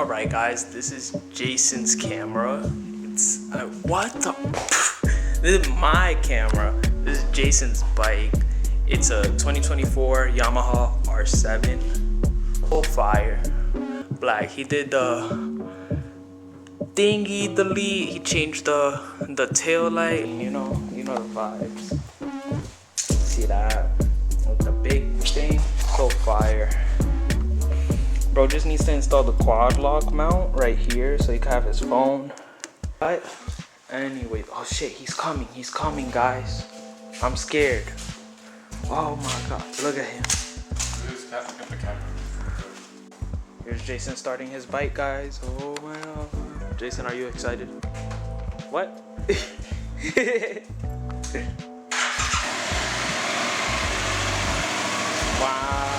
Alright guys, this is Jason's camera. It's what the this is my camera. This is Jason's bike. It's a 2024 Yamaha R7. Full fire. Black. He did the thingy, the lead. He changed the tail light. You know the vibes. See that? With the big thing. So fire. Bro just needs to install the quad lock mount right here so he can have his phone. But anyway, oh shit, he's coming guys. I'm scared. Oh my god, look at him. Here's Jason starting his bike, guys. Oh my god. Jason, are you excited? What? Wow.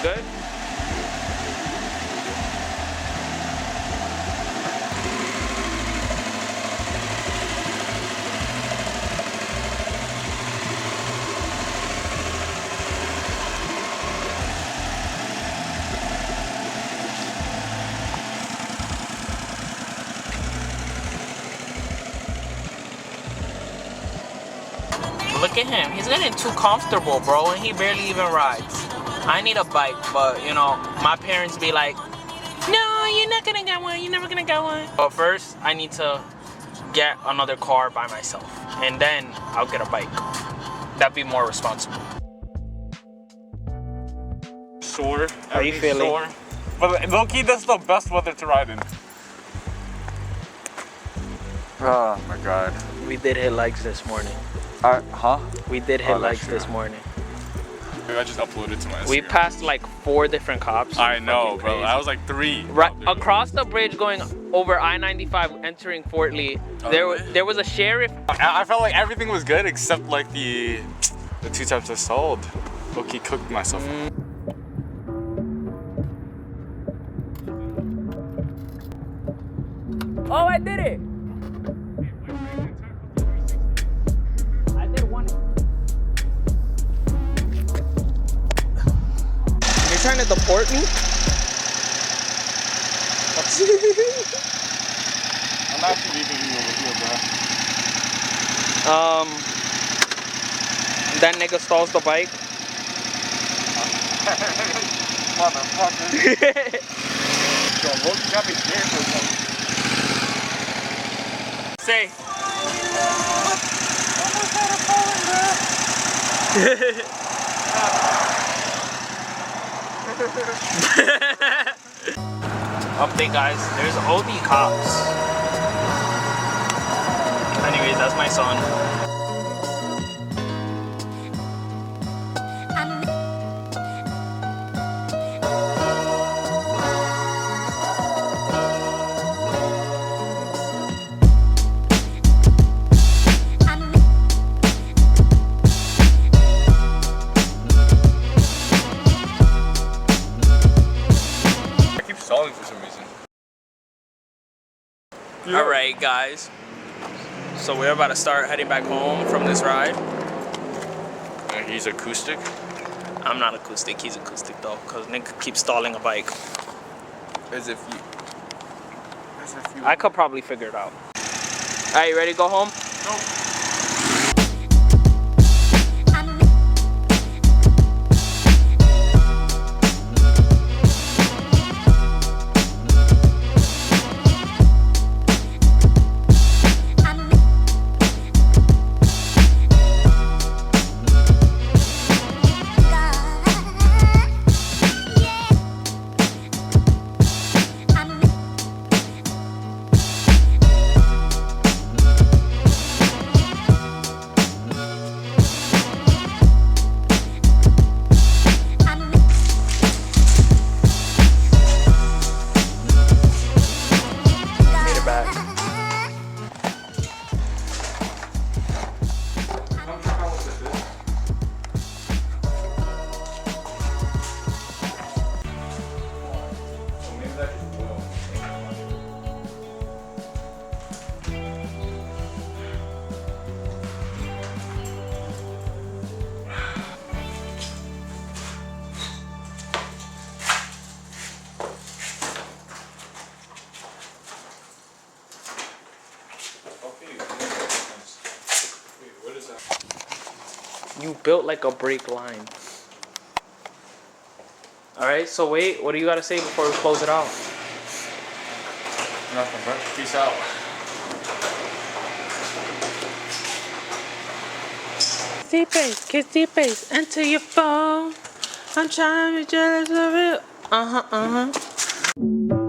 Good? Look at him. He's getting too comfortable, bro, and he barely even rides. I need a bike, but you know, my parents be like, no, you're not gonna get one, you're never gonna get one. But first, I need to get another car by myself, and then I'll get a bike. That'd be more responsible. Sore. How you feeling? Sore. But low-key, that's the best weather to ride in. Oh my god. We did hit likes this morning. Huh? We did hit likes this morning. Maybe I just uploaded to my Instagram. We passed like 4 different cops. I know, bro. I was like 3. Right across the bridge going over I-95 entering Fort Lee, there was a sheriff. I felt like everything was good except like the 2 times I sold. Low-key cooked myself. Oh, I did it! I did one. You're trying to deport me? I'm actually leaving you over here, bro. That nigga stalls the bike. Motherfucker. Yo, look, you got me scared for a second. Say. Update guys, there's OD cops. Anyways, that's my son. For some reason. Yeah. Alright guys, so we're about to start heading back home from this ride. He's acoustic? I'm not acoustic, he's acoustic though, because nigga keeps stalling a bike. As if you... I could probably figure it out. Alright, you ready to go home? Nope. You built like a brake line. Alright, so wait, what do you gotta say before we close it out? Nothing, bro. Peace out. T-Pace, kiss T-Pace, enter your phone. I'm trying to be jealous of it. Uh-huh.